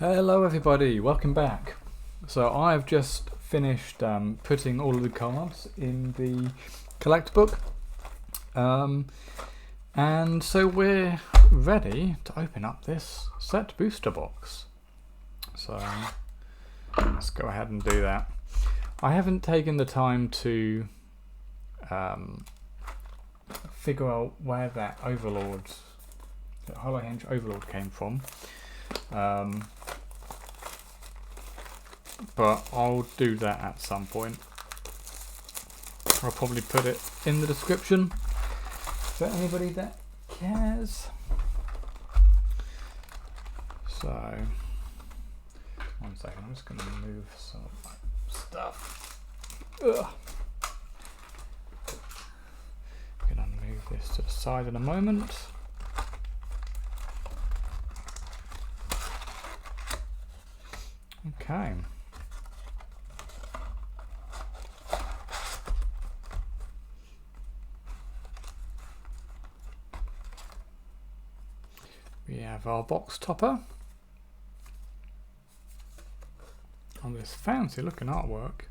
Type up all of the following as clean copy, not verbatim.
Hello everybody, welcome back. So I've just finished putting all of the cards in the collect book, and so we're ready to open up this set booster box. So let's go ahead and do that. I haven't taken the time to figure out where that Overlord, that Hollowhenge Overlord came from. But I'll do that at some point. I'll probably put it in the description for anybody that cares. So, one second, I'm just going to move some of my stuff. Ugh. I'm going to move this to the side in a moment. Okay. We have our box topper on this fancy looking artwork.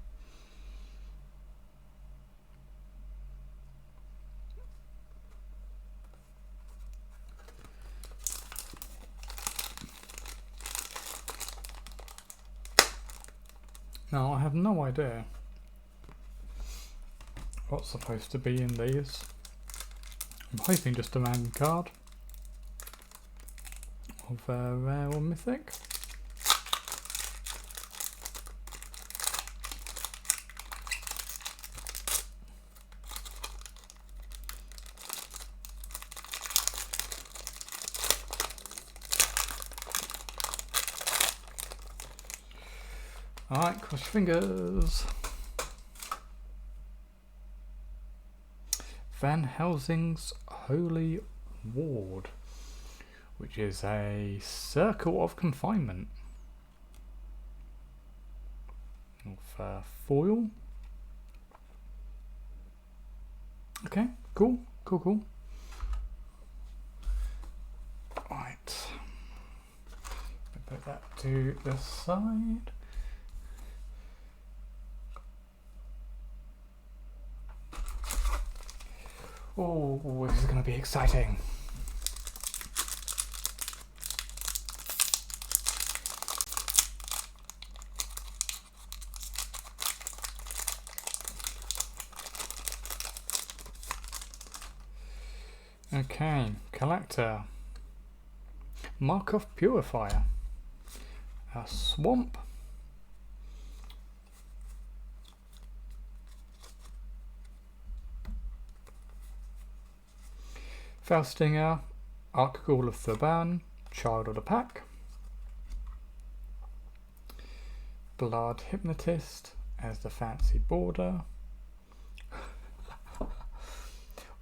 Now I have no idea what's supposed to be in these. I'm hoping just a random card of rare or mythic. Alright, cross your fingers. Van Helsing's Holy Ward, which is a circle of confinement of foil. Okay, cool. Right, put that to the side. Oh, this is going to be exciting. Okay, collector. Markov Purifier. A swamp. Faustinger, Archgall of Thurban, Child of the Pack. Blood Hypnotist as the fancy border.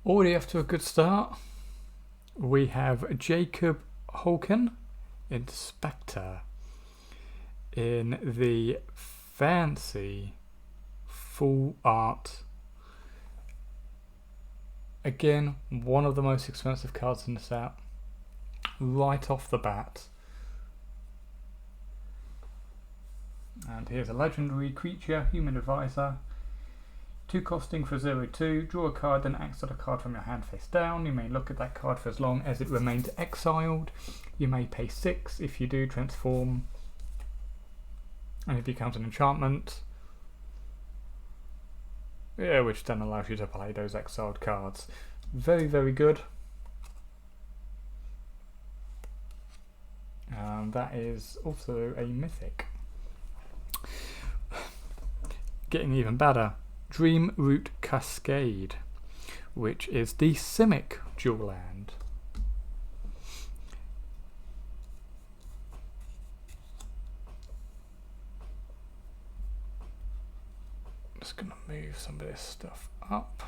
Already off to a good start. We have Jacob Holken, Inspector, in the fancy full art. Again, one of the most expensive cards in the set, right off the bat. And here's a legendary creature, Human Advisor. 2 costing for 0/2. Draw a card, then exile a card from your hand face down. You may look at that card for as long as it remains exiled. You may pay 6. If you do, transform, and it becomes an enchantment. Yeah, which then allows you to play those exiled cards. Very, very good. That is also a mythic. Getting even better. Dream Root Cascade, which is the Simic dual land. Just going to move some of this stuff up.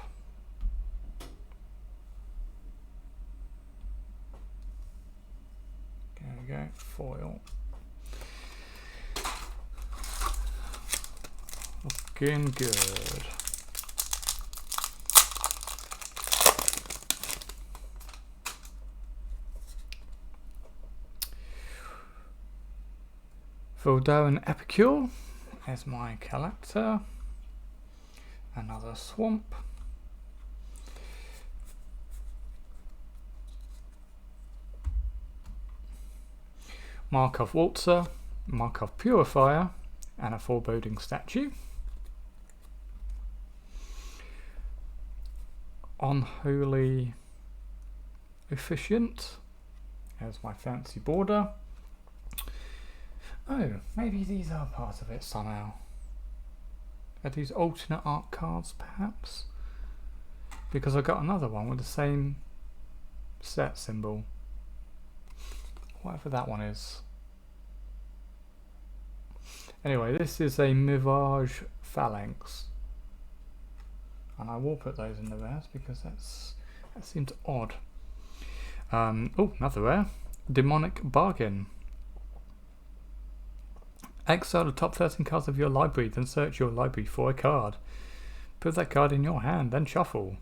There we go, foil. Looking good. Voldarin Epicure as my collector. Another swamp. Markov Waltzer, Markov Purifier, and a Foreboding Statue. Unholy Efficient as my fancy border. Oh, maybe these are part of it somehow. Are these alternate art cards perhaps? Because I got another one with the same set symbol. Whatever that one is. Anyway, this is a Mirage Phalanx. And I will put those in the rares because that seems odd. Oh, another rare. Demonic Bargain. Exile the top 13 cards of your library, then search your library for a card. Put that card in your hand, then shuffle.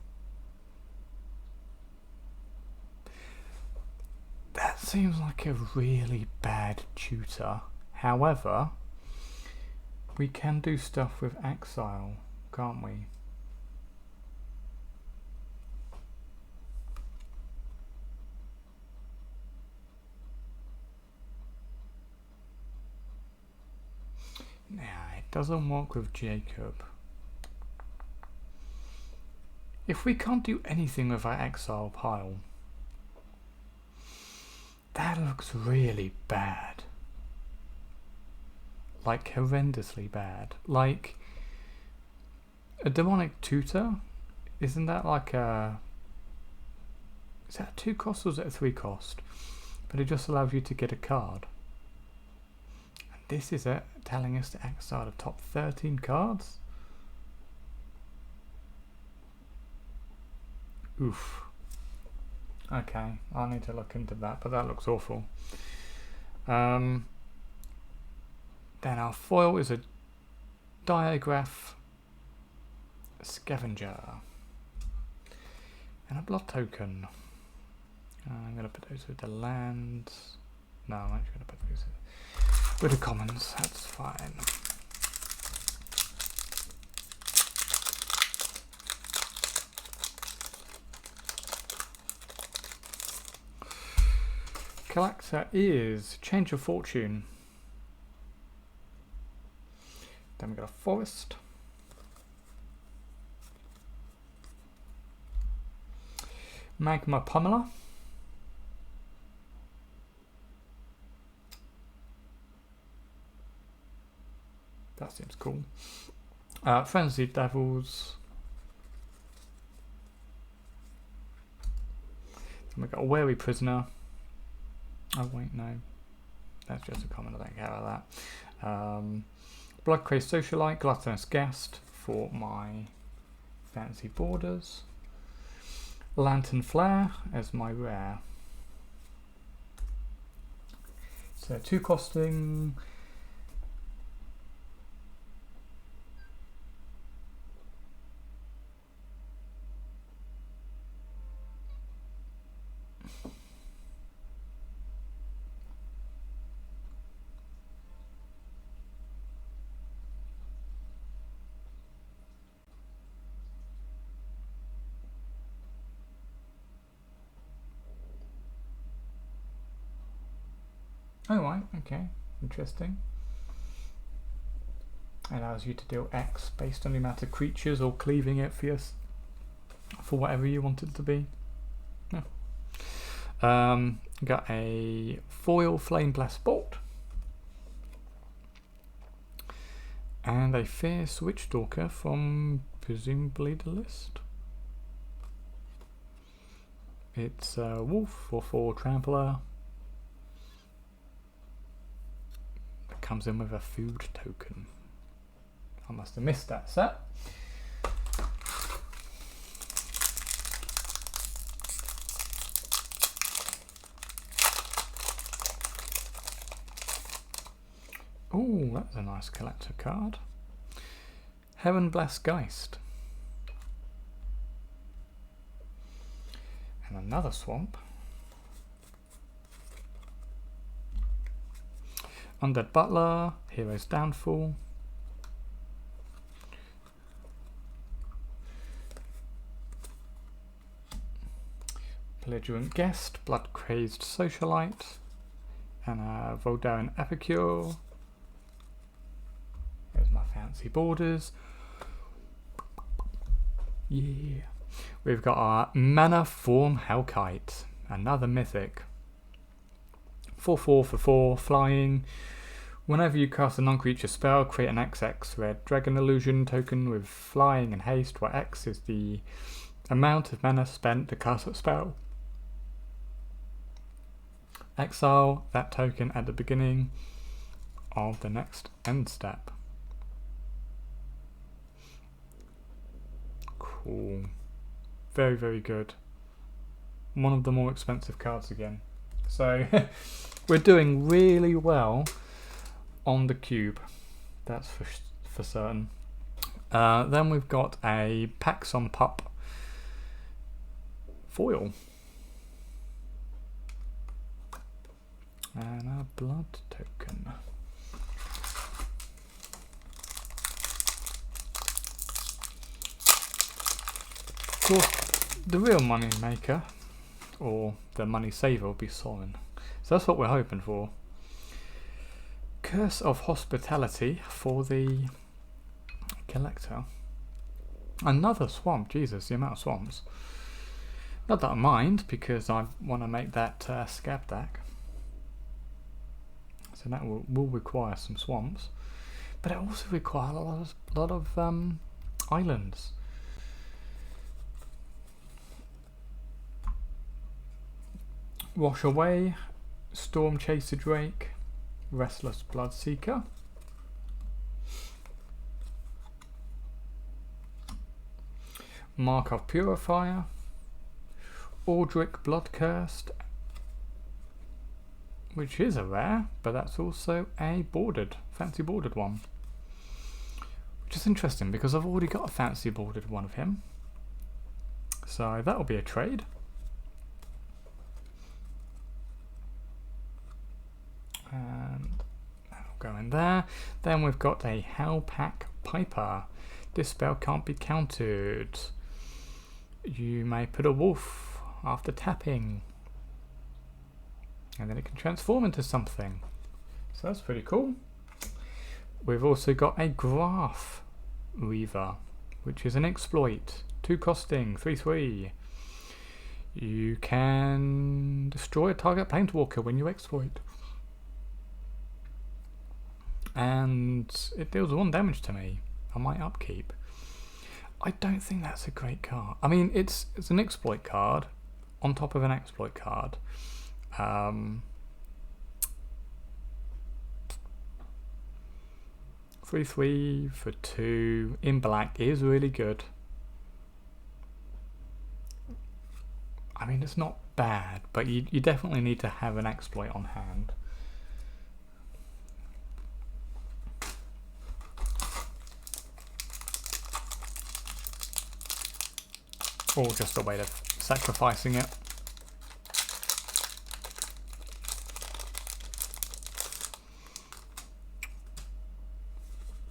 That seems like a really bad tutor. However, we can do stuff with exile, can't we? Nah, it doesn't work with Jacob. If we can't do anything with our exile pile, that looks really bad. Like horrendously bad. Like a demonic tutor, isn't that like a... Is that a 2 cost or is it a 3 cost? But it just allows you to get a card. And this is it, telling us to exile the top 13 cards? Oof. Okay, I'll need to look into that, but that looks awful. Then our foil is a Diagraph Scavenger and a blood token. I'm going to put those with the lands. No, I'm actually going to put those with the commons. That's fine. Collector is Change of Fortune. Then we got a Forest. Magma Pummeler. That seems cool. Frenzied Devils. Then we got a Wary Prisoner. Oh wait, no. That's just a common, I don't care about that. Bloodcrazed Socialite, Gluttonous Guest for my fancy borders. Lantern Flare as my rare. So 2 costing. Oh right, okay, interesting. Allows you to deal X based on the amount of creatures or cleaving it for whatever you want it to be. Yeah. Got a foil Flame Blast Bolt and a Fierce Witchstalker from presumably the list. It's a wolf for 4 trampler. Comes in with a food token. I must have missed that set. Oh, that's a nice collector card. Heaven Blessed Geist. And another swamp. Undead Butler, Hero's Downfall. Belligerent Guest, Blood Crazed Socialite, and a Voldaren Epicure. There's my fancy borders. Yeah. We've got our Mana Form Hellkite, another mythic. 4/4 for 4, flying. Whenever you cast a non-creature spell, create an XX red dragon illusion token with flying and haste, where X is the amount of mana spent to cast a spell. Exile that token at the beginning of the next end step. Cool. Very, very good. One of the more expensive cards again. So we're doing really well on the cube. That's for certain. Then we've got a Paxson Pup foil. And a blood token. Of course, the real money maker, or the money saver, will be Sorin. So that's what we're hoping for. Curse of Hospitality for the collector. Another swamp. Jesus, the amount of swamps. Not that I mind, because I want to make that scab deck. So that will require some swamps, but it also requires a lot of islands. Wash Away, Storm Chaser Drake, Restless Bloodseeker, Markov Purifier, Aldrich Bloodcursed, which is a rare, but that's also a fancy bordered one. Which is interesting because I've already got a fancy bordered one of him. So that'll be a trade. And that'll go in there. Then we've got a Hellpack Piper. This spell can't be countered. You may put a wolf after tapping, and then it can transform into something. So that's pretty cool. We've also got a Graph Reaver, which is an exploit. 2 costing, 3/3. You can destroy a target planeswalker when you exploit. And it deals 1 damage to me on my upkeep. I don't think that's a great card. I mean, it's an exploit card on top of an exploit card. 3/3 for 2 in black is really good. I mean, it's not bad, but you definitely need to have an exploit on hand. Or just a way of sacrificing it.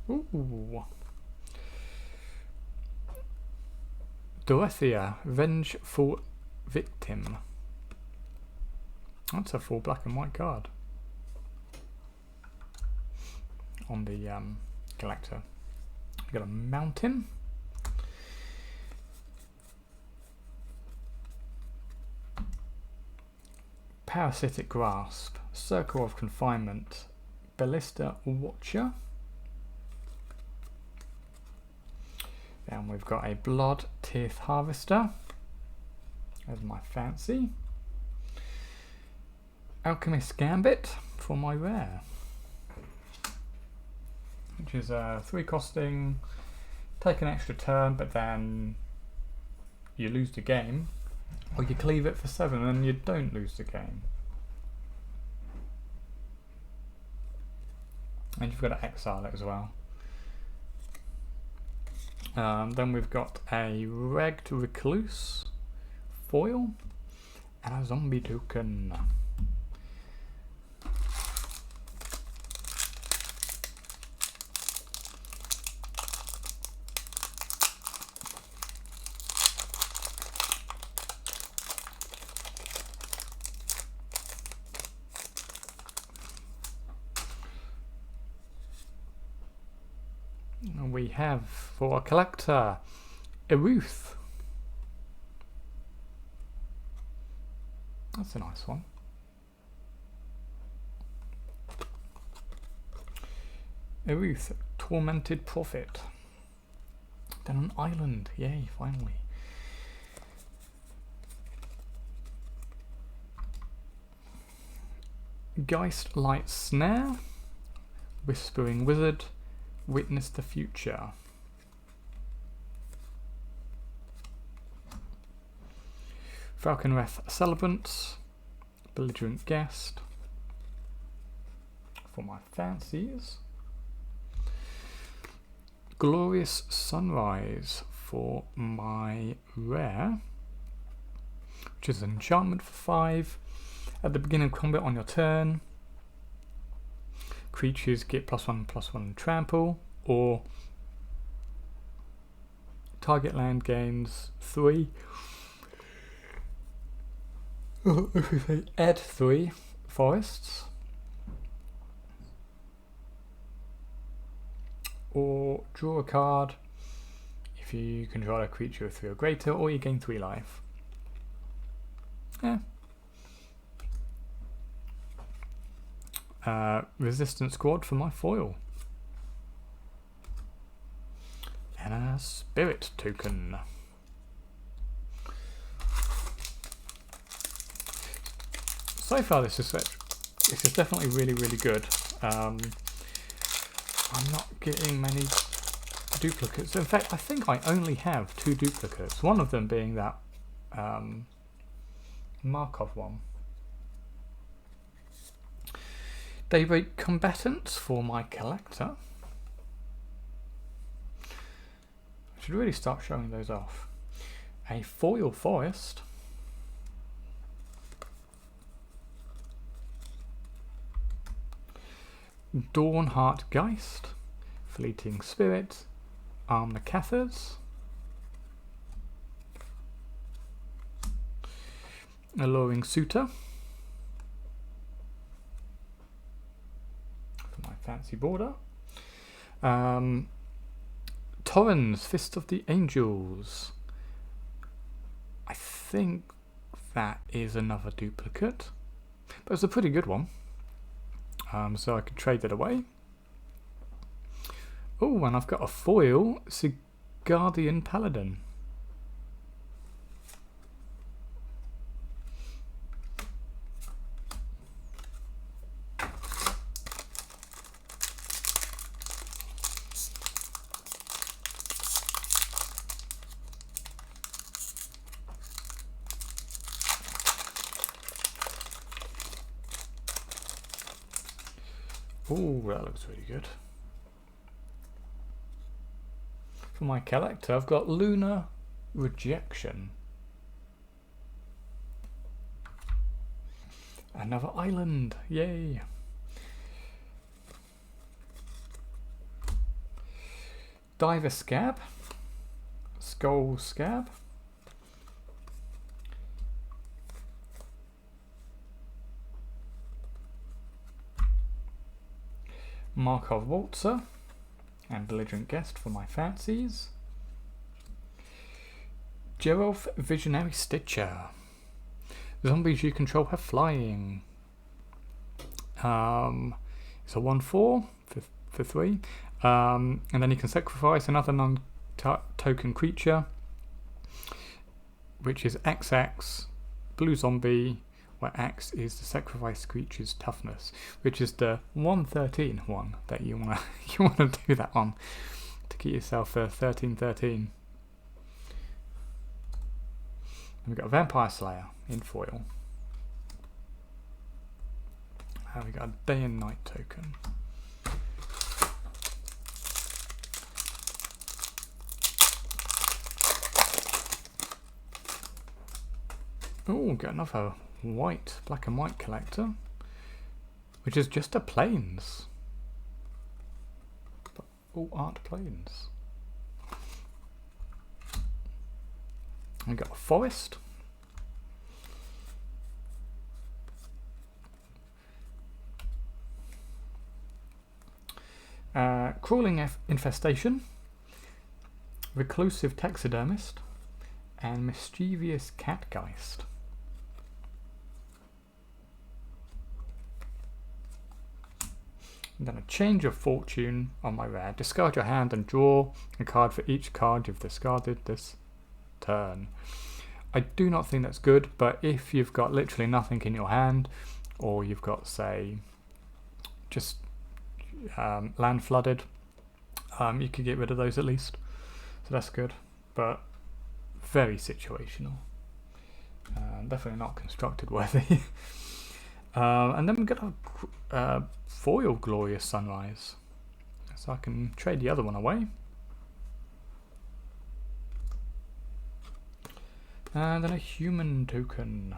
Ooh. Dorothea, Vengeful Victim. That's a full black and white card on the collector. We've got a mountain. Parasitic Grasp, Circle of Confinement, Ballista Watcher. Then we've got a Blood Teeth Harvester. There's my fancy. Alchemist Gambit for my rare, which is 3 costing, take an extra turn, but then you lose the game, or you cleave it for 7 and you don't lose the game. And you've got to exile it as well. Then we've got a Regged Recluse foil and a zombie token. we have for a collector, Eruth. That's a nice one. Eruth, Tormented Prophet. Then an island, yay, finally. Geist Light Snare, Whispering Wizard, Witness the Future. Falconwrath Celebrant, Belligerent Guest for my fancies. Glorious Sunrise for my rare, which is an enchantment for 5. At the beginning of combat on your turn, creatures get +1/+1 trample, or target land gains 3. Add 3 forests, or draw a card if you control a creature with 3 or greater, or you gain 3 life. Yeah. Resistance Squad for my foil. And a Spirit token. So far this is definitely really, really good. I'm not getting many duplicates. In fact, I think I only have 2 duplicates. One of them being that Markov one. Daybreak Combatants for my collector. I should really start showing those off. A foil forest. Dawnheart Geist, Fleeting Spirit, Arm the Cathars, Alluring Suitor for my fancy border, Torrens, Fist of the Angels. I think that is another duplicate, but it's a pretty good one. So I could trade it away. Oh, and I've got a foil Guardian Paladin. Oh, that looks really good. For my collector, I've got Lunar Rejection. Another island, yay! Diver Scab, Skull Scab, Markov Waltzer, and Belligerent Guest for my fancies. Geralf Visionary Stitcher. Zombies you control have flying. It's a 1/4 for 3. And then you can sacrifice another non-token creature, which is XX, blue zombie, where X is the sacrifice creature's toughness, which is the 113 one that you wanna do that on to get yourself a 13/13. And we've got a Vampire Slayer in foil. And we've got a Day and Night token. Oh, got another black and white collector, which is just a plains, but all aren't plains. We got a forest, Crawling Infestation, Reclusive Taxidermist, and Mischievous Catgeist. And then a Change of Fortune on my rare. Discard your hand and draw a card for each card you've discarded this turn. I do not think that's good, but if you've got literally nothing in your hand, or you've got, say, just land flooded, you could get rid of those at least. So that's good, but very situational. Definitely not constructed worthy. And then we've got a foil Glorious Sunrise. So I can trade the other one away. And then a human token.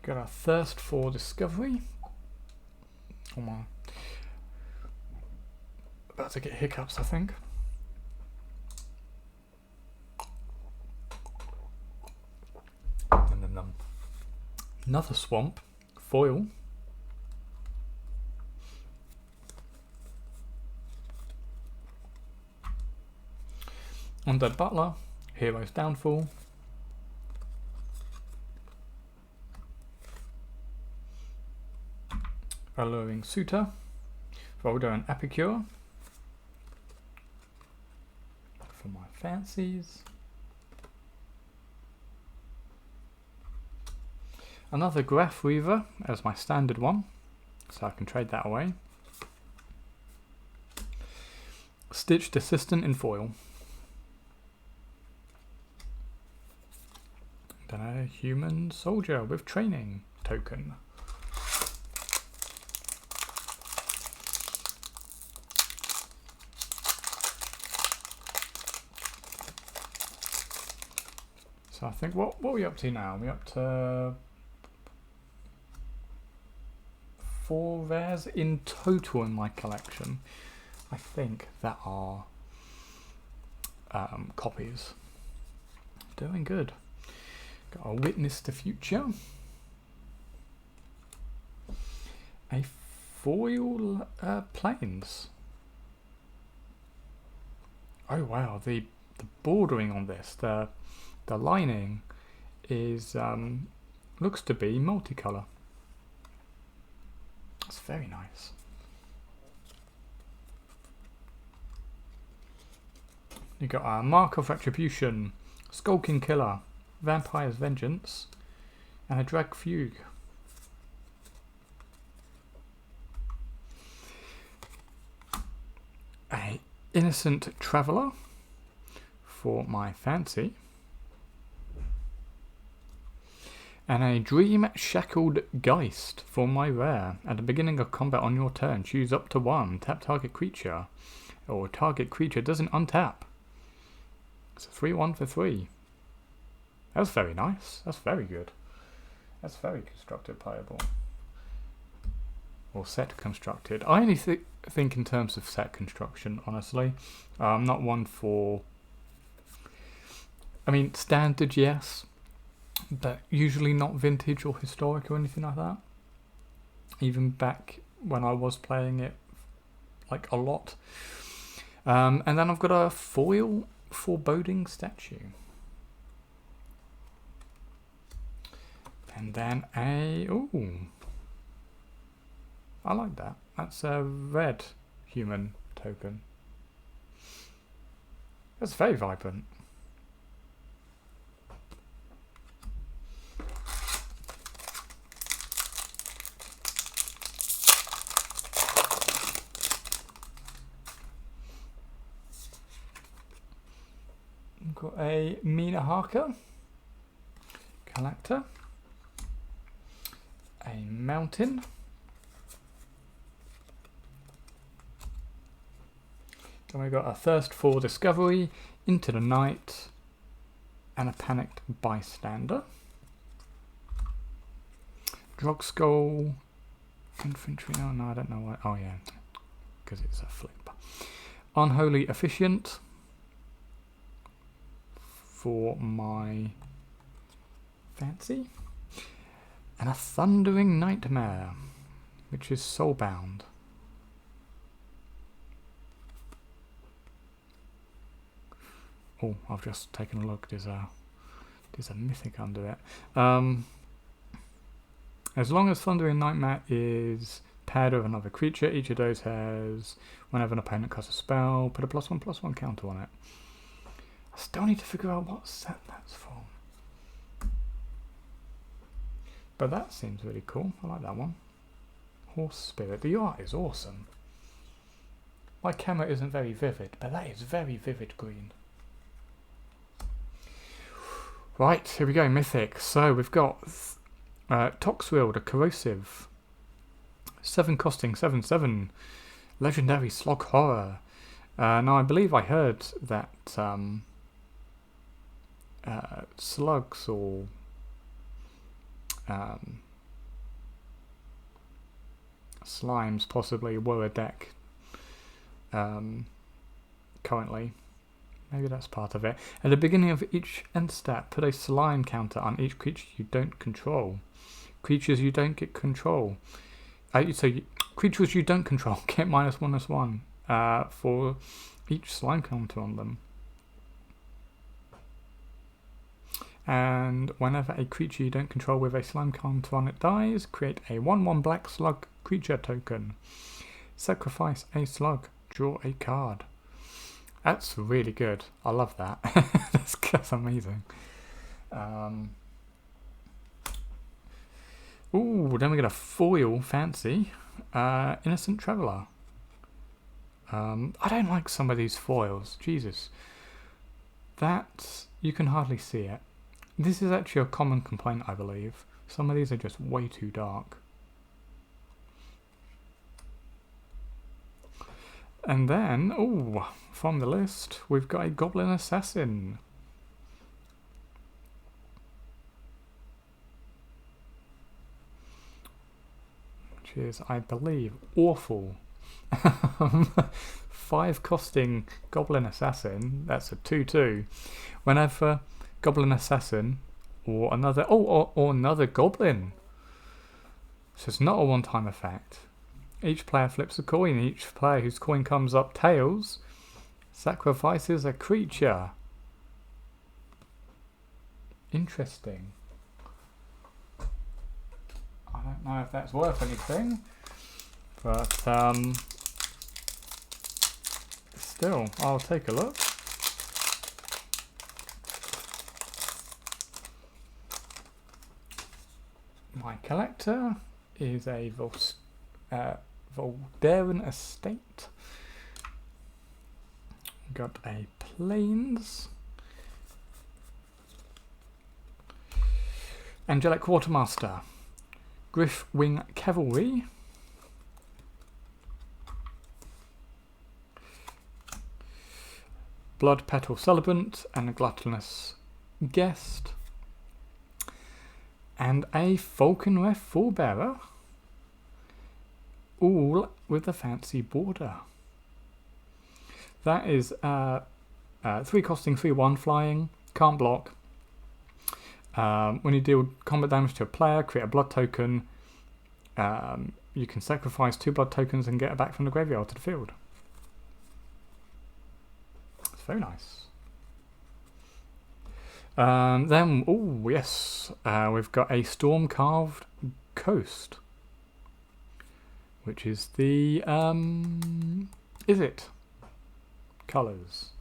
Got a Thirst for Discovery. Oh my. About to get hiccups, I think. And then another Swamp. Foil. Undead Butler. Hero's Downfall. Alluring Suitor, Volder and Epicure for my fancies. Another Graph Weaver as my standard one, so I can trade that away. Stitched Assistant in foil. Then a Human Soldier with Training token. So I think, what are we up to now? We're up to 4 rares in total in my collection. I think that are copies. Doing good. Got a Witness the Future. A foil Plains. Oh wow, the bordering on this, the lining is looks to be multicolour. It's very nice. You got a Mark of Retribution, Skulking Killer, Vampire's Vengeance, and a Drag Fugue. A Innocent Traveller for my fancy. And a Dream Shackled Geist for my rare. At the beginning of combat on your turn, choose up to 1. Tap target creature. Or target creature doesn't untap. It's a 3/1 for 3. That's very nice. That's very good. That's very constructed playable. Or set constructed. I only think in terms of set construction, honestly. I'm not one for... I mean, standard, yes. But usually not vintage or historic or anything like that. Even back when I was playing it like a lot. And then I've got a foil Foreboding Statue. And then a... Ooh. I like that. That's a red human token. That's very vibrant. Got a Mina Harker, Collector, a Mountain, then we've got a Thirst for Discovery, Into the Night, and a Panicked Bystander. Drog Skull, Infantry, oh no, I don't know what, oh yeah, because it's a flip. Unholy Efficient for my fancy. And a Thundering Nightmare, which is soulbound. Oh, I've just taken a look. There's a Mythic under it. As long as Thundering Nightmare is paired with another creature, each of those has, whenever an opponent casts a spell, put a +1/+1 counter on it. I still need to figure out what set that's from. But that seems really cool. I like that one. Horse Spirit. The art is awesome. My camera isn't very vivid, but that is very vivid green. Right, here we go, Mythic. So we've got Toxrill, the Corrosive. 7 costing, 7/7. Legendary Slog Horror. Now I believe I heard that slugs or slimes possibly were a deck currently. Maybe that's part of it. At the beginning of each end step, put a slime counter on each creature you don't control. Creatures you don't get control. Creatures you don't control get -1/-1 for each slime counter on them. And whenever a creature you don't control with a slime counter on it dies, create a 1/1 black slug creature token. Sacrifice a slug. Draw a card. That's really good. I love that. That's amazing. Ooh, then we get a foil fancy. Innocent Traveller. I don't like some of these foils. Jesus. That, you can hardly see it. This is actually a common complaint, I believe. Some of these are just way too dark. And then, ooh, from the list, we've got a Goblin Assassin. Which is, I believe, awful. 5 costing Goblin Assassin, that's a 2/2. Whenever Goblin Assassin or another, or another Goblin. So it's not a one-time effect. Each player flips a coin. Each player whose coin comes up tails sacrifices a creature. Interesting. I don't know if that's worth anything, but still, I'll take a look. My collector is a Voldaren Estate. Got a Plains. Angelic Quartermaster. Griffwing Cavalry. Blood Petal Celebrant and a Gluttonous Guest. And a Falconref Forebearer. All with a fancy border. That is 3 costing, 3/1 flying, can't block. When you deal combat damage to a player, create a blood token. You can sacrifice 2 blood tokens and get it back from the graveyard to the field. It's very nice. Then, oh yes, we've got a Storm Carved Coast. Which is the, is it? Colours.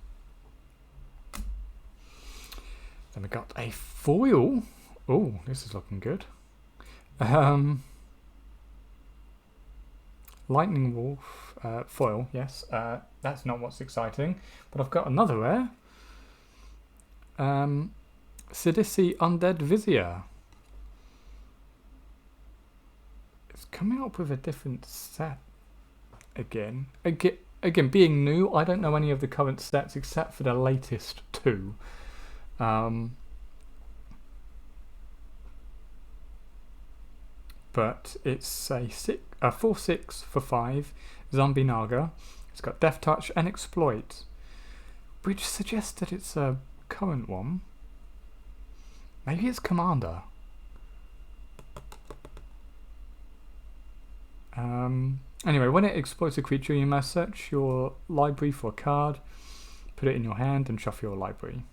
Then we got a foil. Oh, this is looking good. Lightning Wolf foil, yes. That's not what's exciting. But I've got another rare. Sidisi Undead Vizier. It's coming up with a different set again. Again, being new, I don't know any of the current sets except for the latest 2. but it's a 4/6 for 5 zombie Naga. It's got Death Touch and Exploit, which suggests that it's a current one. Maybe it's Commander. Anyway, when it exploits a creature, you must search your library for a card, put it in your hand, and shuffle your library.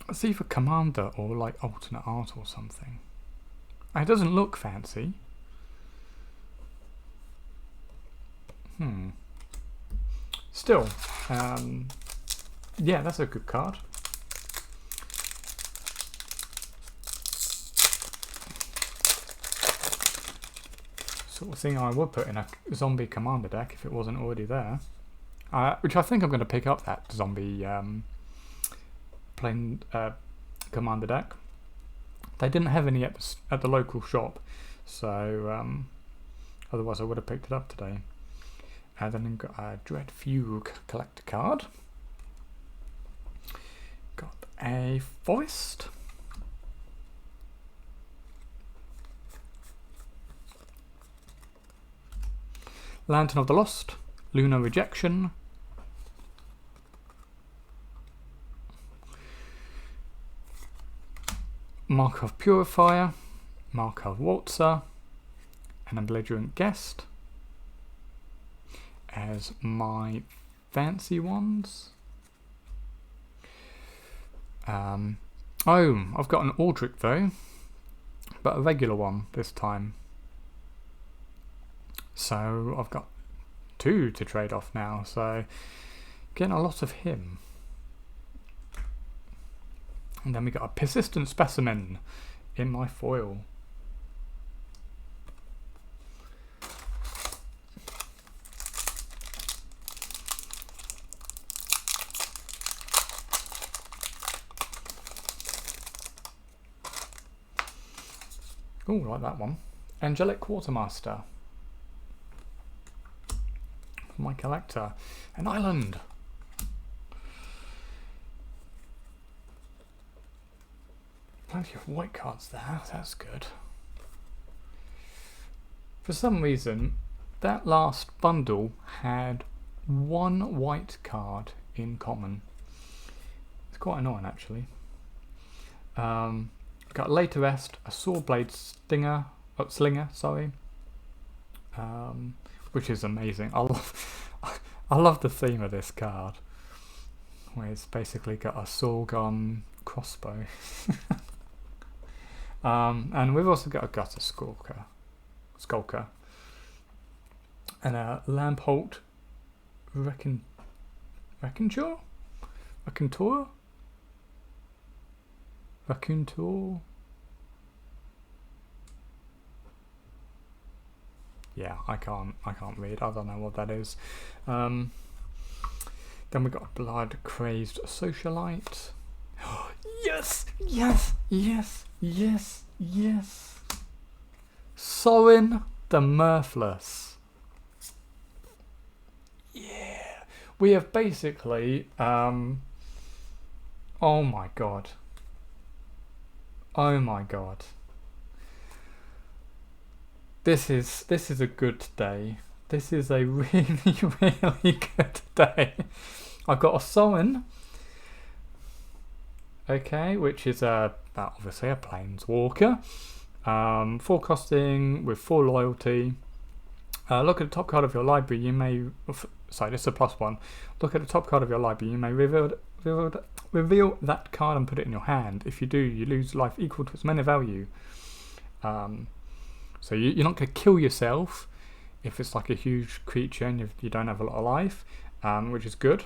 It's either Commander or like alternate art or something. It doesn't look fancy. Still, yeah, that's a good card. Sort of thing I would put in a zombie commander deck if it wasn't already there. Which I think I'm going to pick up that zombie plain commander deck. They didn't have any at the local shop, so otherwise I would have picked it up today. And then we've got a Dread Fugue collector card. Got a Forest. Lantern of the Lost, Lunar Rejection, Markov Purifier, Markov Waltzer, and a Belligerent Guest as my fancy ones. Oh, I've got an Aldrich though, but a regular one this time. So I've got 2 to trade off now, so getting a lot of him. And then we got a Persistent Specimen in my foil. Oh, like that one. Angelic Quartermaster. My collector. An island. Plenty of white cards there, that's good. For some reason, that last bundle had 1 white card in common. It's quite annoying actually. Got Later Rest, a Swordblade Slinger, sorry. Which is amazing. I love the theme of this card, where it's basically got a Sorgon crossbow. And we've also got a Gutter Skulker, and a Lampholt Raconteur. Yeah, I can't read. I don't know what that is. Then we got a Blood Crazed Socialite. Yes, yes, yes, yes, yes. Sorin the Mirthless. Yeah, we have basically. Oh my god. Oh my god. This is a good day. This is a really, really good day. I've got a Sorin, okay, which is obviously a Planeswalker. 4 costing with 4 loyalty. Look at the top card of your library. You may, sorry, this is a +1. Look at the top card of your library. You may reveal that card and put it in your hand. If you do, you lose life equal to its mana value. So you're not going to kill yourself if it's like a huge creature and you don't have a lot of life, which is good.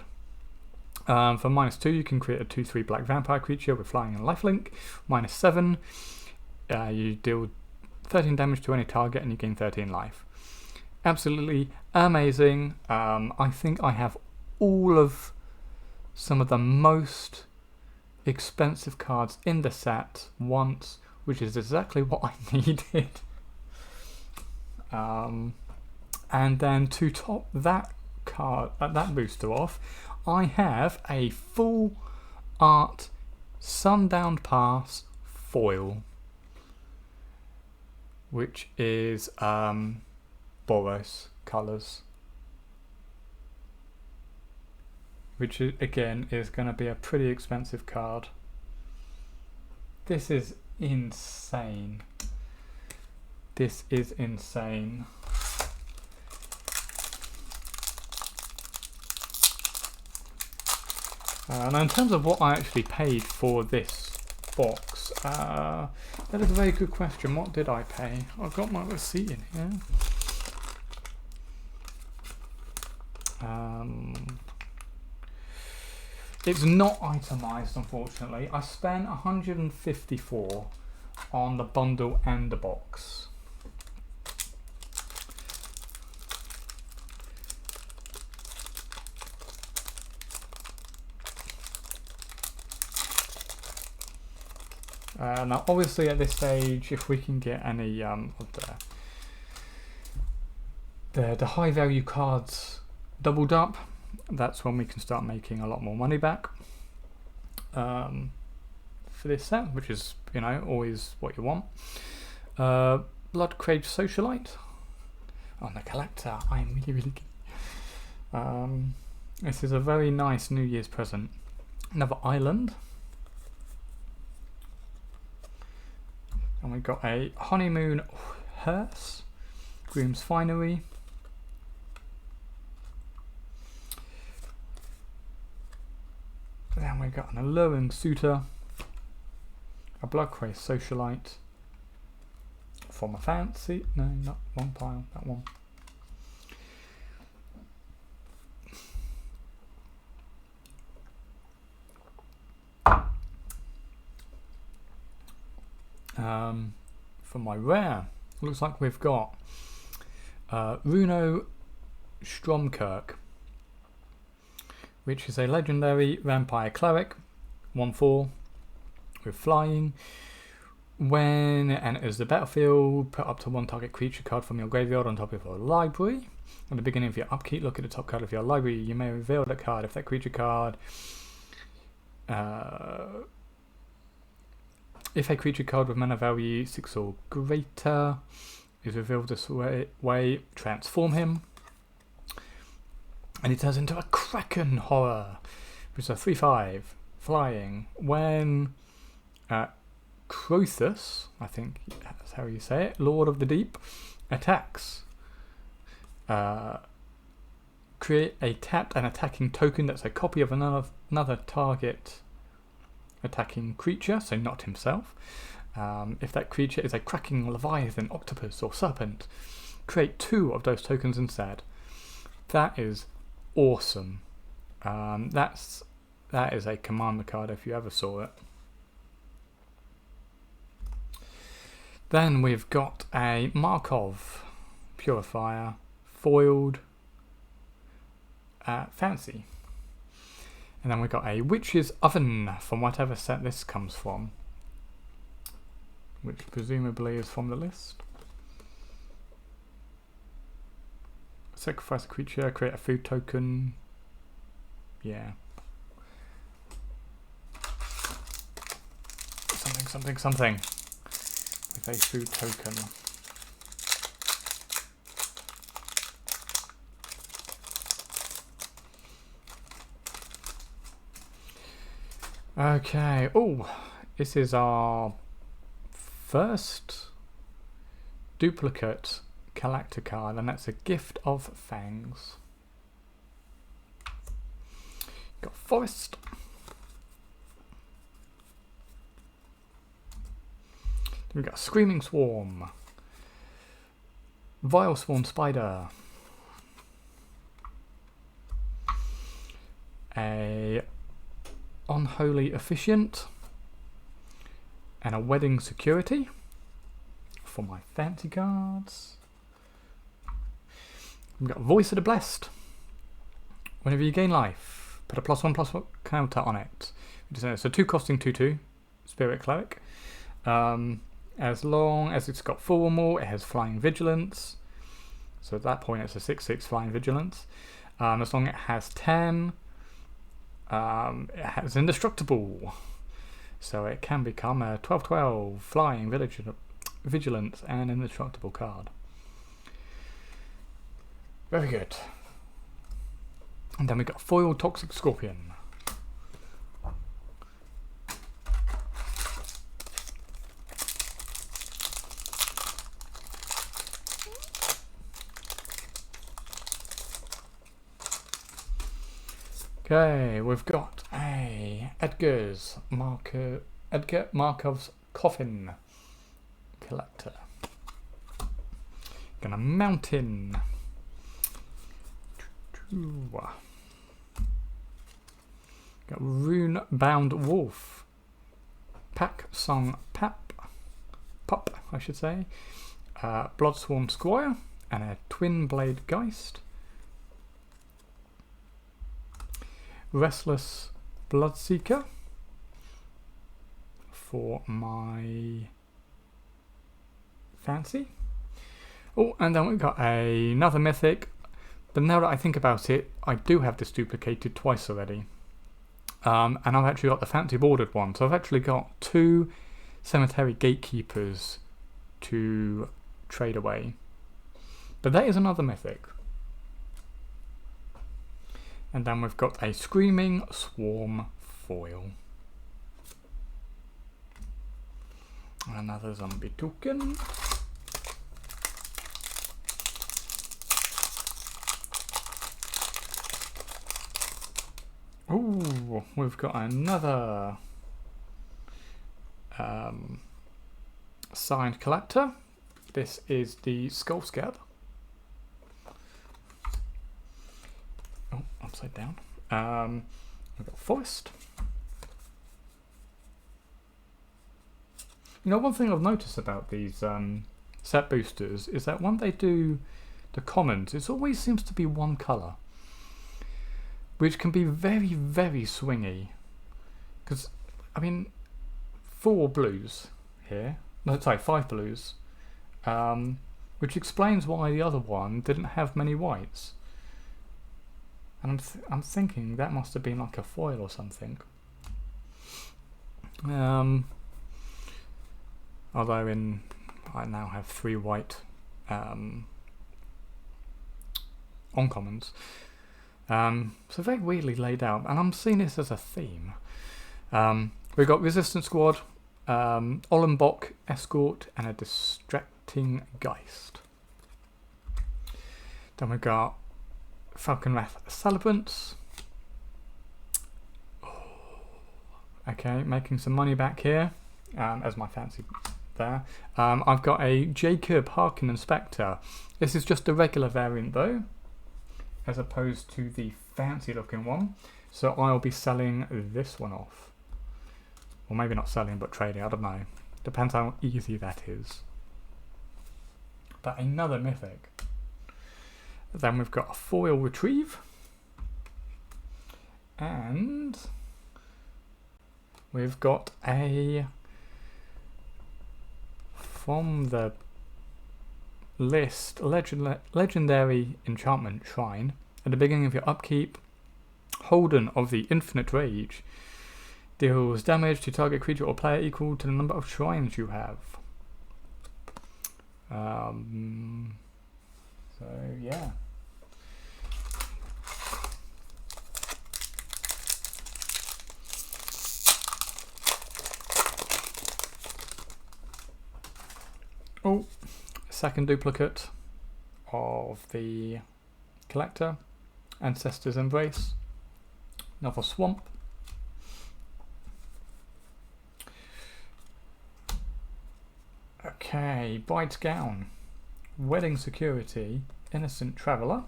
For -2, you can create a 2/3 black vampire creature with flying and lifelink. -7, you deal 13 damage to any target and you gain 13 life. Absolutely amazing. I think I have all of some of the most expensive cards in the set once, which is exactly what I needed. And then to top that card, that booster off, I have a full art Sundown Pass foil, which is Boros colours, which is, again, is going to be a pretty expensive card. This is insane. This is insane. Now, in terms of what I actually paid for this box, that is a very good question. What did I pay? I've got my receipt in here. It's not itemised, unfortunately. I spent 154 on the bundle and the box. Now, obviously, at this stage, if we can get any of the high value cards doubled up, that's when we can start making a lot more money back for this set, which is, you know, always what you want. Bloodcrave Socialite on the collector. I am really keen. This is a very nice New Year's present. Another island. And we've got a Honeymoon Hearse, Groom's Finery, then we've got an Alluring Suitor, a Bloodcrave Socialite, from a Fancy, no, not one pile, that one. For my rare, looks like we've got Runo Stromkirk, which is a legendary vampire cleric, 1/4 with flying. When it enters the battlefield, put up to one target creature card from your graveyard on top of your library. At the beginning of your upkeep, look at the top card of your library. You may reveal that card if that creature card. If a creature card with mana value 6 or greater is revealed this way, transform him. And he turns into a Kraken Horror, which is a 3/5 flying. When Crothus, I think that's how you say it, Lord of the Deep, attacks, create a tapped and attacking token that's a copy of another target attacking creature, so not himself. If that creature is a cracking leviathan, octopus, or serpent, create 2 of those tokens instead. That is awesome. That is a commander card if you ever saw it. Then we've got a Markov Purifier, foiled, fancy. And then we've got a Witch's Oven from whatever set this comes from, which presumably is from the list. Sacrifice a creature, create a food token. Yeah. Something. With a food token. Okay, oh, this is our first duplicate collector card, and that's a Gift of Fangs. Got Forest. Then we've got Screaming Swarm, Vile Sworn Spider, a Unholy Efficient, and a Wedding Security for my fancy cards. We've got Voice of the Blessed. Whenever you gain life, put a +1/+1 counter on it. So 2 costing 2/2 Spirit Cleric. As long as it's got 4 or more, it has Flying Vigilance. So at that point, it's a 6/6 Flying Vigilance. As long as it has 10. It has Indestructible. So it can become a 12/12 flying vigilance and an indestructible card. Very good. And then we got foil Toxic Scorpion. Okay, we've got a Edgar Markov's Coffin Collector. Gonna Mountain. Got Rune Bound Wolf. Pack Song Pup, I should say. Bloodsworn Squire and a Twin Blade Geist. Restless Bloodseeker for my fancy. Oh, and then we've got another Mythic. But now that I think about it, I do have this duplicated twice already. And I've actually got the fancy bordered one. So I've actually got 2 Cemetery Gatekeepers to trade away. But that is another Mythic. And then we've got a Screaming Swarm foil. Another zombie token. Ooh, we've got another signed collector. This is the Skull Scab. Oh, upside down. We've got Forest. You know, one thing I've noticed about these set boosters is that when they do the commons, it always seems to be one colour, which can be very, very swingy. Because, I mean, 4 blues here. No, sorry, 5 blues. Which explains why the other one didn't have many whites. And I'm thinking that must have been like a foil or something. Although I now have 3 white uncommons. So very weirdly laid out, and I'm seeing this as a theme. We've got Resistance Squad, Ollenbock Escort, and a Distracting Geist. Then we've got Falconwrath Celebrants. Okay, making some money back here, as my fancy there. I've got a Jacob Harkin Inspector. This is just a regular variant though, as opposed to the fancy looking one. So I'll be selling this one off. Or maybe not selling, but trading, I don't know. Depends how easy that is. But another Mythic. Then we've got a Foil Retrieve. And we've got a, from the list, Legendary Enchantment Shrine. At the beginning of your upkeep, Holden of the Infinite Rage deals damage to target creature or player equal to the number of shrines you have. So yeah. Oh, second duplicate of the collector, Ancestor's Embrace, another Swamp. Okay, Bride's Gown, Wedding Security, Innocent Traveller,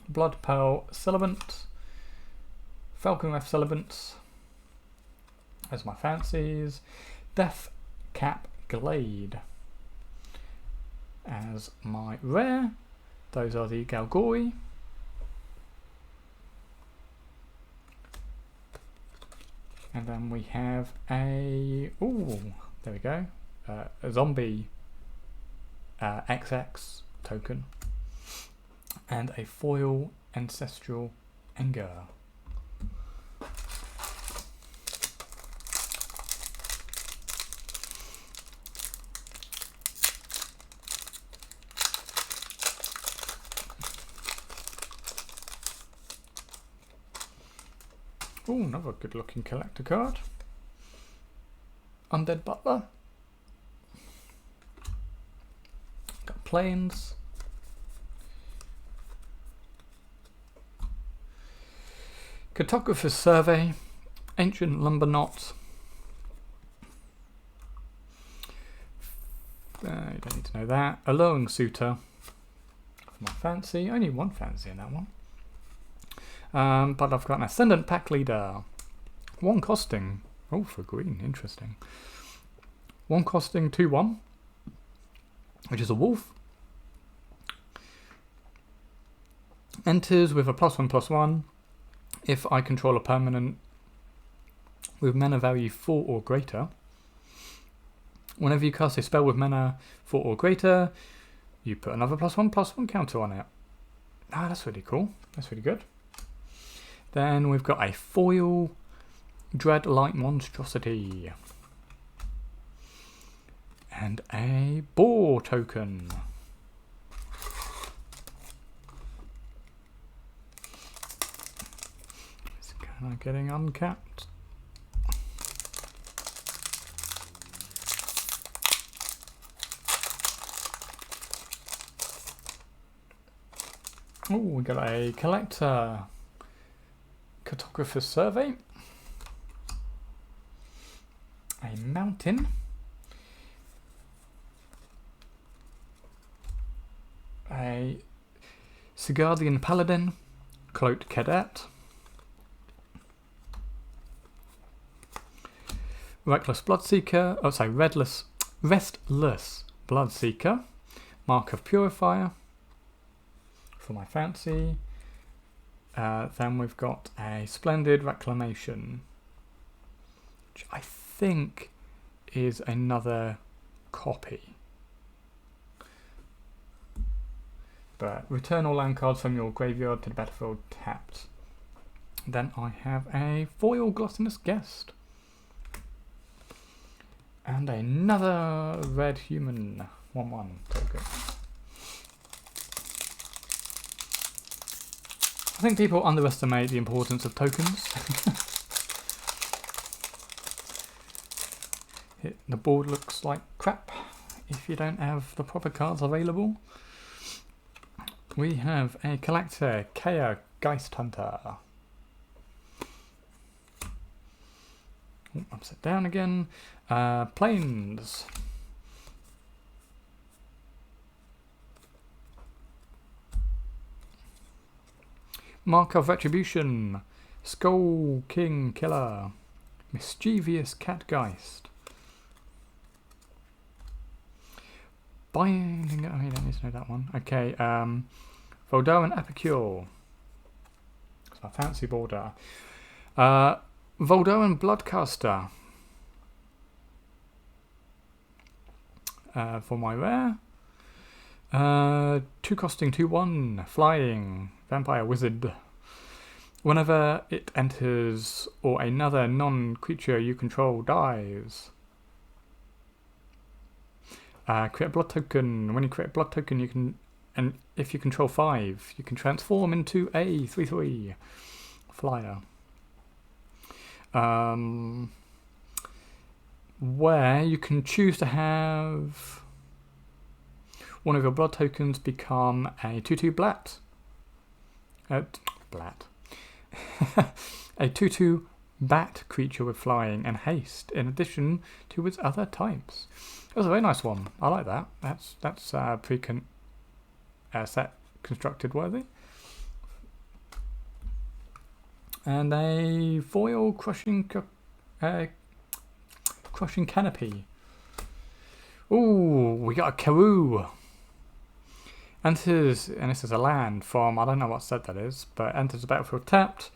Blood Pearl Celibant, Falconwrath Celibant as my fancies, Death Cap Glade as my rare. Those are the Galgori. And then we have a, ooh, there we go, a zombie XX token, and a foil Ancestral Anger. Oh, another good looking collector card. Undead Butler. Got Plains. Cartographer's Survey. Ancient Lumber Knot. You don't need to know that. Alluring Suitor. For my fancy. Only one fancy in that one. But I've got an Ascendant Pack Leader. One costing. Oh, for green. Interesting. One costing 2/1. Which is a wolf. Enters with a +1/+1. If I control a permanent with mana value 4 or greater. Whenever you cast a spell with mana 4 or greater, you put another +1/+1 counter on it. Ah, that's really cool. That's really good. Then we've got a foil Dreadlight Monstrosity. And a Boar token. It's kind of getting uncapped. Oh, we got a collector. Cartographer's Survey. A mountain. A Sigardian Paladin. Cloaked Cadet. Restless Bloodseeker. Mark of Purifier. For my fancy. Then we've got a Splendid Reclamation, which I think is another copy. But return all land cards from your graveyard to the battlefield tapped. Then I have a foil Gluttonous Guest. And another red human 1/1 token. I think people underestimate the importance of tokens. The board looks like crap if you don't have the proper cards available. We have a collector, Kea Geist Hunter. Oh, upside down again. Plains. Mark of Retribution, Skull King Killer, Mischievous Catgeist, Binding. Oh, you don't need to know that one. Okay, Voldaran Epicure. That's my fancy border. Voldaran Bloodcaster. For my rare. 2 costing 2/1, flying, vampire wizard. Whenever it enters or another non-creature you control dies. Create a blood token. When you create a blood token, you can, and if you control 5, you can transform into a 3/3 flyer. Where you can choose to have one of your blood tokens become a 2/2 blat. A 2/2 bat creature with flying and haste, in addition to its other types. That's a very nice one. I like that. That's set constructed worthy. And a foil crushing canopy. Ooh, we got a Karoo. Enters, and this is a land from, I don't know what set that is, but enters the battlefield tapped.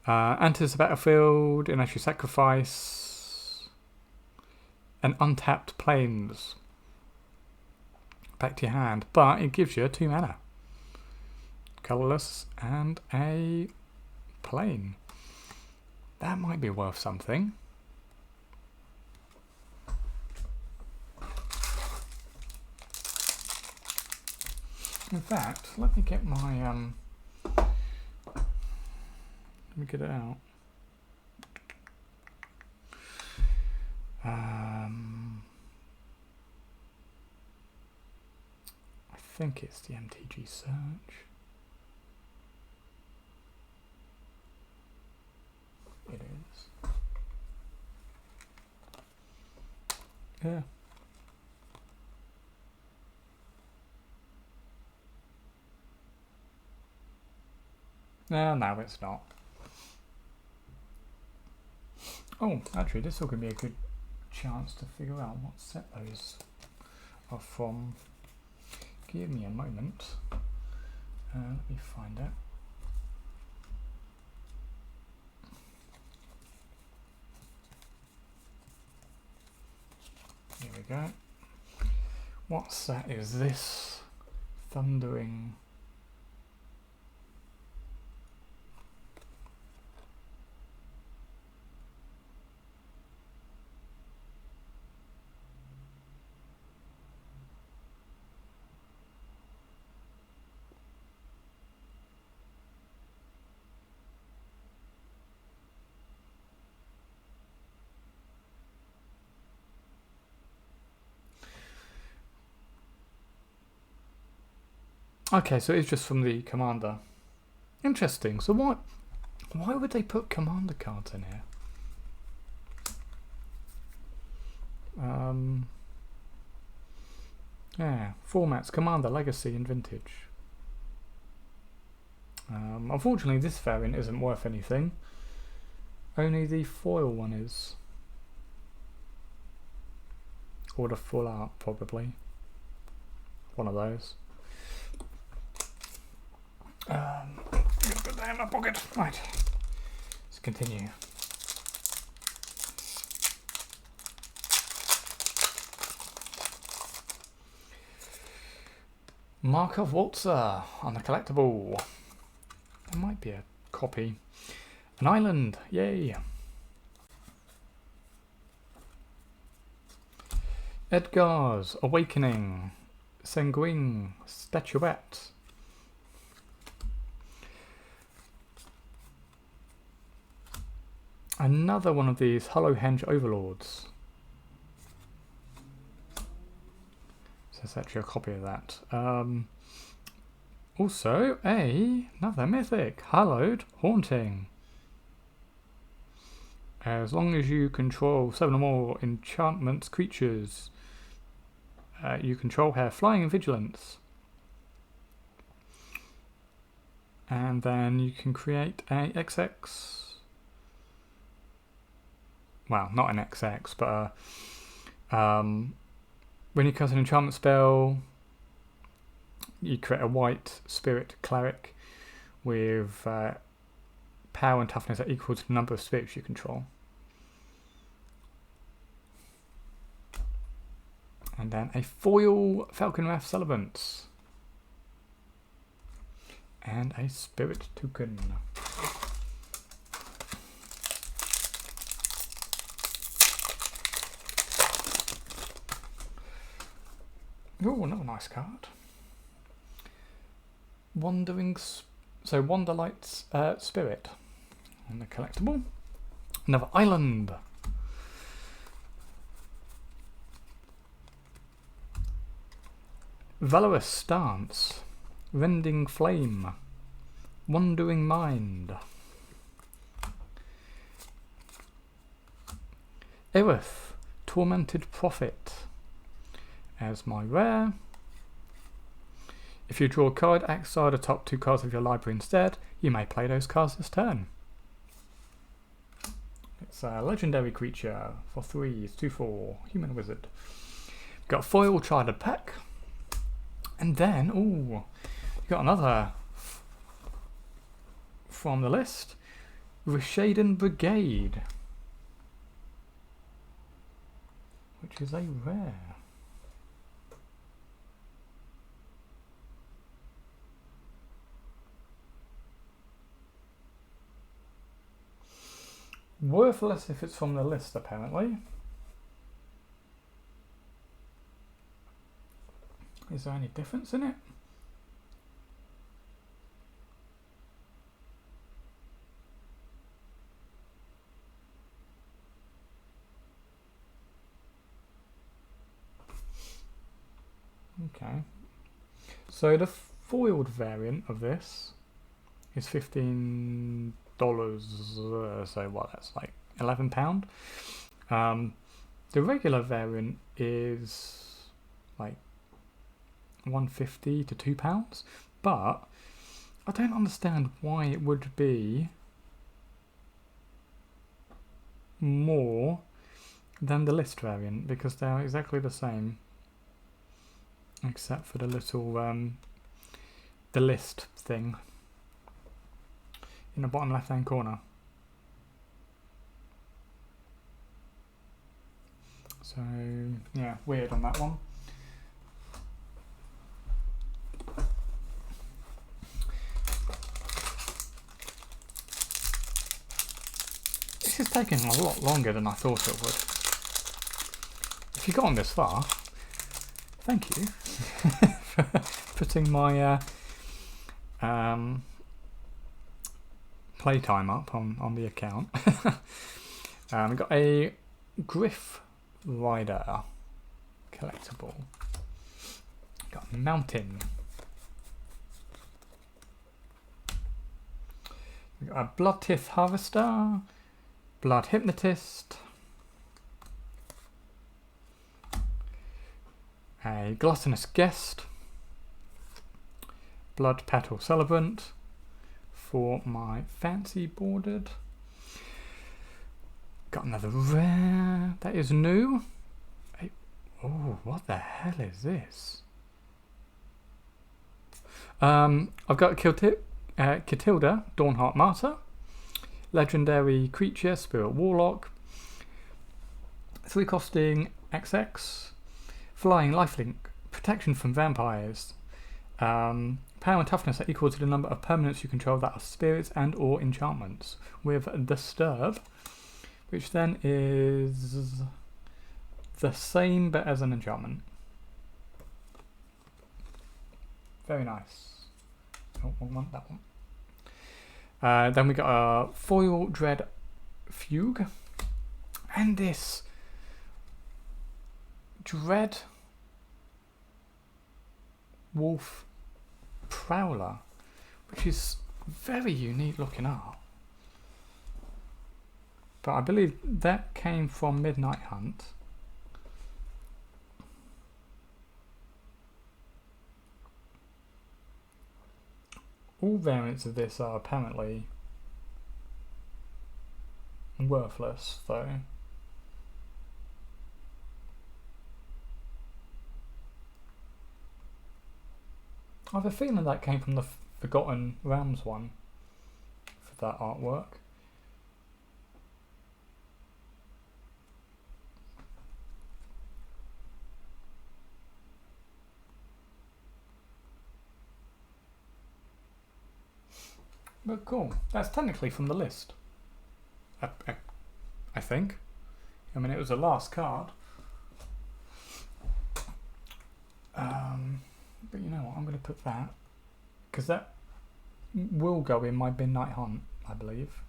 Enters the battlefield unless you sacrifice an untapped plains back to your hand, but it gives you 2 mana. Colourless and a plain. That might be worth something. In fact, let me get my let me get it out. think it's the MTG search. It is. Yeah. No, it's not. Oh, actually, this will give me a good chance to figure out what set those are from. Give me a moment. Let me find out. Here we go. What set is this? Thundering. Okay, so it's just from the commander. Interesting. So why would they put commander cards in here? Yeah, formats, commander, legacy and vintage. Unfortunately this variant isn't worth anything. Only the foil one is. Or the full art probably. One of those. Put that in my pocket. Right. Let's continue. Mark of Waltzer on the collectible. There might be a copy. An island. Yay. Edgar's Awakening. Sanguine Statuette. Another one of these Hollowhenge Overlords. So it's actually a copy of that. Also, another Mythic, Hallowed Haunting. As long as you control 7 or more enchantments, creatures you control have Flying and Vigilance. And then you can create a XX. Well, not an XX, but when you cast an enchantment spell, you create a white spirit cleric with power and toughness that equal to the number of spirits you control. And then a foil Falcon Wrath Celebrant. And a spirit token. Oh, another nice card. Wanderlight's Spirit. And the collectible. Another island. Valorous Stance. Rending Flame. Wandering Mind. Erith, Tormented Prophet. As my rare. If you draw a card, exile the top 2 cards of your library instead. You may play those cards this turn. It's a legendary creature for 3. It's 2/4. Human Wizard. Got foil Trident Pack. And then, you got another from the list. Rishaden Brigade. Which is a rare. Worthless if it's from the list, apparently. Is there any difference in it? Okay. So the foiled variant of this is $15. So what? That's like £11. The regular variant is like $1.50 to £2, but I don't understand why it would be more than the list variant, because they are exactly the same, except for the little the list thing in the bottom left hand corner. So yeah, weird on that one. This is taking a lot longer than I thought it would. If you got on this far, thank you for putting my playtime up on the account. We've got a Griff Rider collectible. Got a Mountain. We've got a Blood Tith Harvester, Blood Hypnotist, a Gluttonous Guest, Blood Petal Celebrant for my fancy bordered. Got another rare that is new. Oh, what the hell is this? I've got Catilda, Dawnheart Martyr, legendary creature, Spirit Warlock, 3 costing XX, flying, lifelink, protection from vampires, power and toughness are equal to the number of permanents you control that are spirits and or enchantments, with Disturb, which then is the same but as an enchantment. Very nice. Oh, I want that one. Then we got a Foil Dread Fugue and this Dread Wolf Prowler, which is very unique looking art. But I believe that came from Midnight Hunt. All variants of this are apparently worthless, though. I have a feeling that came from the Forgotten Realms one for that artwork. But cool. That's technically from the list. I think. I mean, it was the last card. But you know what? I'm going to put that, because that will go in my Midnight Hunt, I believe.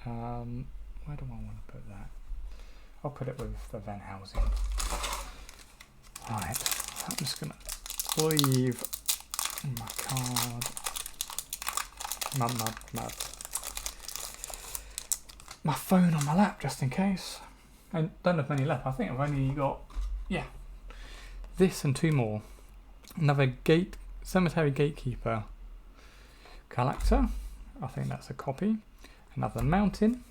Where do I want to put that? I'll put it with the Van Helsing. Right. I'm just going to leave my card. My phone on my lap just in case. I don't have many left. I think I've only got, yeah, this and 2 more. Another Cemetery Gatekeeper collector. I think that's a copy. Another Mountain.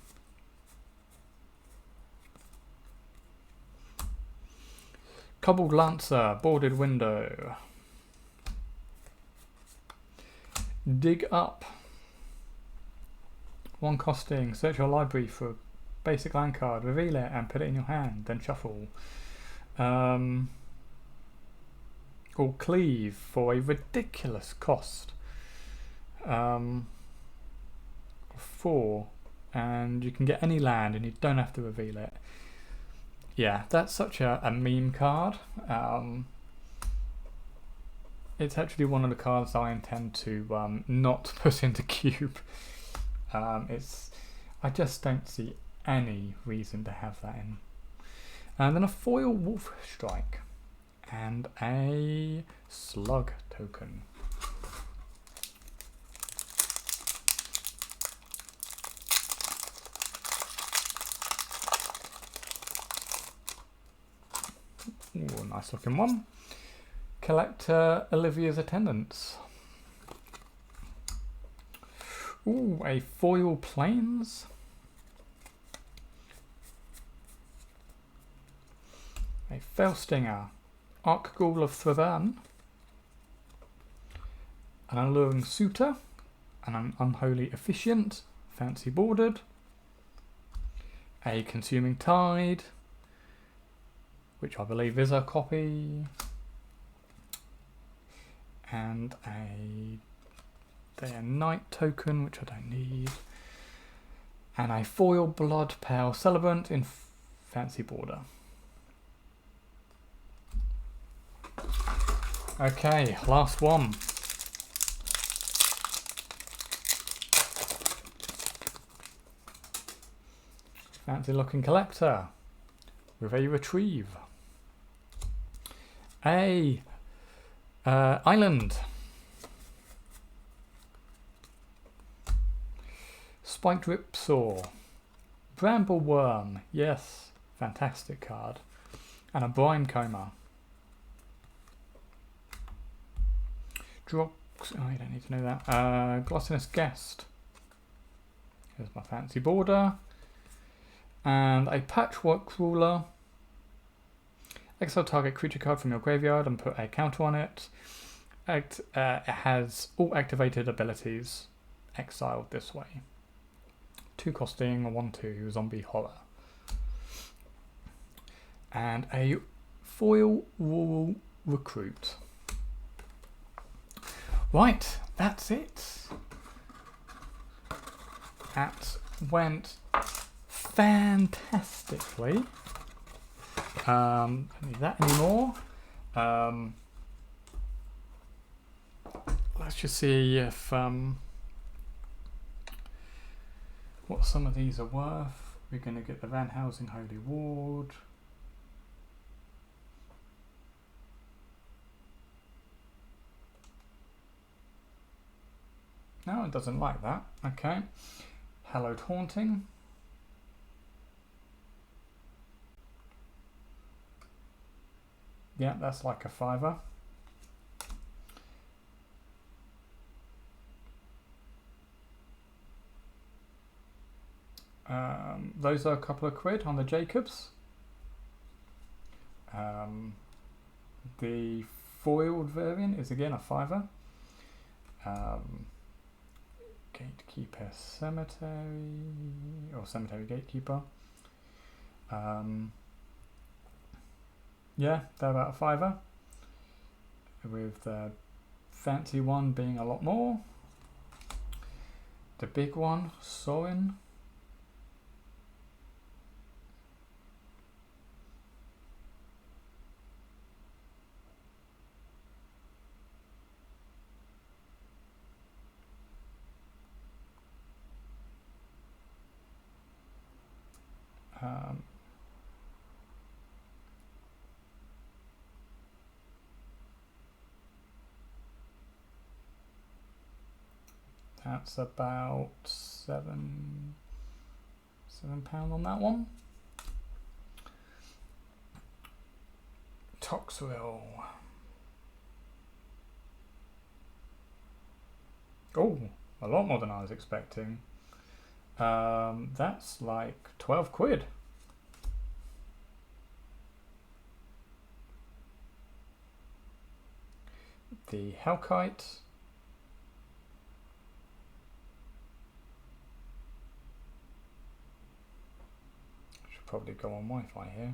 Cobbled Lancer, Boarded Window. Dig Up. 1 costing, search your library for a basic land card, reveal it and put it in your hand, then shuffle. Or Cleave for a ridiculous cost. 4, and you can get any land and you don't have to reveal it. Yeah, that's such a meme card. It's actually one of the cards I intend to not put into Cube. I just don't see any reason to have that in. And then a Foil Wolf Strike and a slug token. Ooh, nice looking one. Collector Olivia's Attendants. Ooh, a foil plains. A Felstinger, Archghoul of Thravan, an Alluring Suitor, and an Unholy Efficient, fancy bordered, a Consuming Tide, which I believe is a copy, and a Day and Night token, which I don't need, and a foil Blood Pale Celebrant in fancy border. Okay, last one. Fancy looking collector with a retrieve. A island. Spiked Ripsaw. Bramble Worm. Yes, fantastic card. And a Brine Coma. Drops. Oh, you don't need to know that. Gluttonous Guest. Here's my fancy border. And a Patchwork Ruler. Exile target creature card from your graveyard and put a counter on it. It has all activated abilities exiled this way. 2 costing, a 1/2 zombie horror. And a foil rural recruit. Right, that's it. That went fantastically. Don't need that anymore. Let's just see if what some of these are worth. We're going to get the Van Helsing Holy Ward. No, it doesn't like that. Okay. Hallowed Haunting. Yeah, that's like a $5. Those are a couple of quid on the Jacobs. The foiled variant is again a $5. Gatekeeper Cemetery, or Cemetery Gatekeeper. Yeah, they're about a $5, with the fancy one being a lot more. The big one, Sorin. That's about £7 on that one. Toxrill. Oh, a lot more than I was expecting. That's like 12 quid. The Hellkite. Should probably go on Wi-Fi here.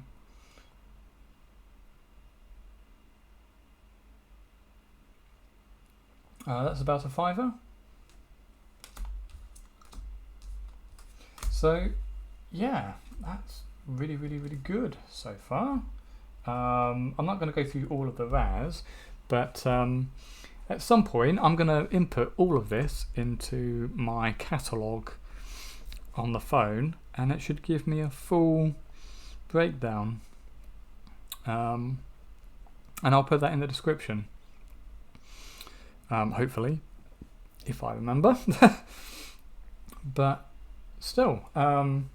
That's about a $5. So, yeah, that's really, really, really good so far. I'm not going to go through all of the RAS, but at some point I'm going to input all of this into my catalogue on the phone, and it should give me a full breakdown. and I'll put that in the description. Hopefully, if I remember. But still, 1,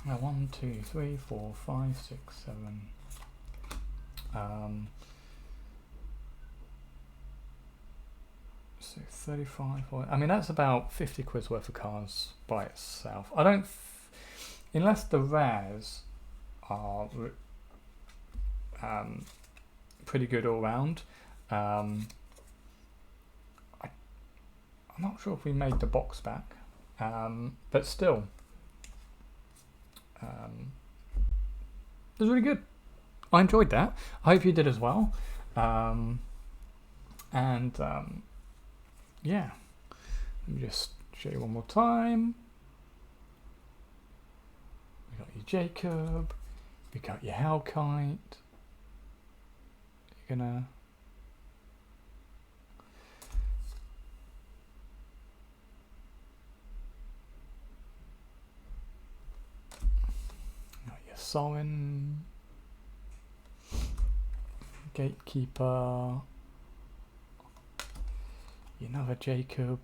2, 3, 4, 5, 6, 7. So 35. I mean, that's about 50 quid's worth of cards by itself. I don't, unless the rares are pretty good all round. I'm not sure if we made the box back, but still, it was really good. I enjoyed that. I hope you did as well. Yeah, let me just show you one more time. We got your Jacob, we got your Hellkite. You're gonna Sorin, Gatekeeper, another Jacob,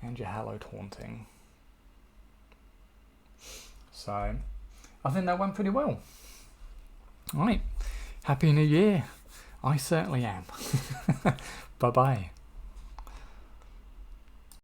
and your Hallowed Haunting. So I think that went pretty well. Alright, Happy New Year. I certainly am. Bye bye.